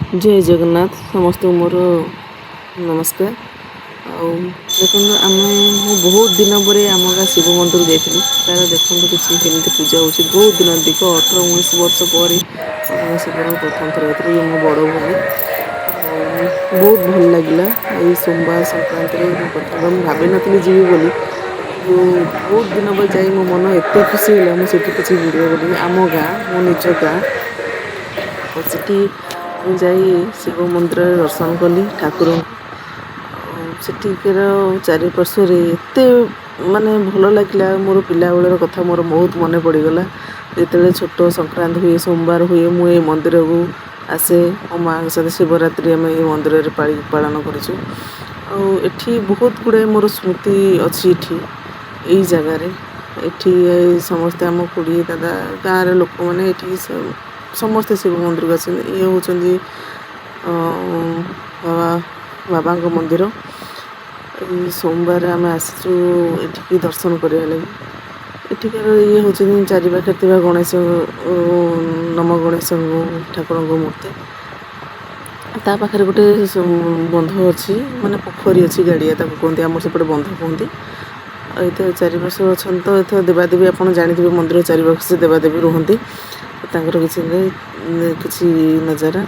जय जगन्नाथ समस्त मोर नमस्कार। देखो आम बहुत दिन पर आम गाँ शिव मंदिर जाइलु तार देखो कि पूजा हो बहुत दिन दीर्घ 18-19 वर्ष पर आम शिव प्रथम थर जाती ये मो बड़ भूमि बहुत भल लगे। ये सोमवार संक्रांति प्रथम भावी नी जीवी बोली बहुत दिन पर जा मो मन एत खुशी है मुझे किसी वीडियो कली आम गाँ मो निज गाँ से जाई शिव मंदिर दर्शन कली ठाकुर सेठिकर चारिपार्श्वर एत माने भल लगे मोर पिला बेलर कथा मोर बहुत मन पड़गला जिते छोट संक्रांत हुए सोमवार हुए मुझे मंदिर को आसे मो माँ साथ शिवरात्रि आम ये मंदिर पालन करी बहुत गुड़ाए मोर स्मृति अच्छी यही जगार ये समस्ते आम कुड़ी दादा गाँव लोक मैंने समस्ते शिव मंदिर को आस ये हूँ बाबा मंदिर सोमवार आम आसचु ये दर्शन करने लगे एठिकार ये हूँ चारिपाखे गणेश नम गणेश ठाकुर मूर्ति ता पाखे गोटे बंध अच्छी माने पोखरी अच्छी गाड़िया कहते आम सेपटे बंध कहते ये चारिपार्श्व अच्छा तो ये देवादेवी आप जानते मंदिर चारिपार्श्व देवादेवी रुहति किसी नजारा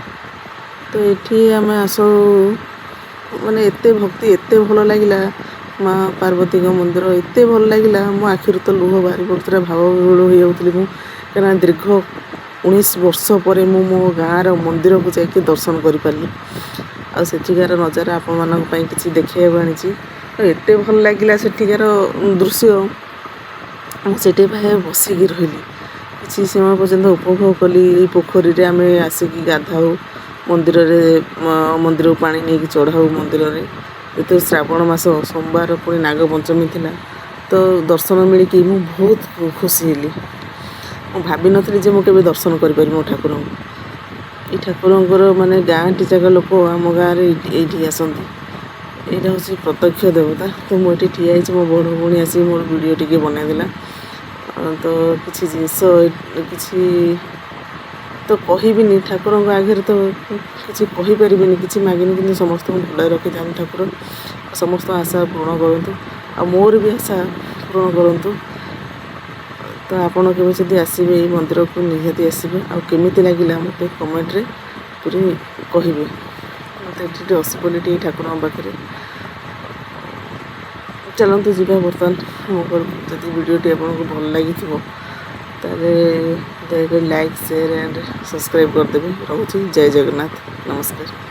तो ये आम आस माने एत भक्ति एत भल लगे माँ पार्वती मंदिर एत भल लगे मो आखिर तो लुह बाहरी पड़ता भाव विहूल हो जाऊँगी कहीं दीर्घ 19 वर्ष पर मो गाँव मंदिर को जाकि दर्शन कर पारि आठिकार नजारा आपण किसी देखा आनी एत भल लगे सेठिकार दृश्य से बसिकी रही किसी समय पर्यंत उपभोग कली पोखरी आम आसिक गाधाऊ मंदिर मंदिर को पानी नहीं चढ़ाऊ मंदिर में ये श्रावण मास सोमवार पुणी नागपंचमी थी तो दर्शन मिलकी मु बहुत खुशी हली भाभी नी मुझे दर्शन करें मो ठाकुर ये ठाकुर माने गाँव टी जगह लोक आम गाँव ये आसती यहाँ हूँ प्रत्यक्ष देवता तो मुझे ठिया मो बड़ भूणी आस मोर वीडियो टी बनईदेला तो किसी जिनस किसी तो कहबिनी ठाकुर आगे तो किसी कहीपर किसी मागिनी कि समस्त भल रखी था ठाकुर समस्त आशा पूर्ण करूँ आ मोर भी आशा पूर्ण करूँ तो आपड़ के आसबे ये मंदिर को निहाती आसबे आमी लगे मत कमेंट्रे पूरी कहे मत ये असबली ठाकुर पाखे चलते जी बर्तमान मोर जब वीडियोटी आपको भल लगी दयाकोरी लाइक शेयर एंड सब्सक्राइब करदेवी रोचे जय जगन्नाथ नमस्कार।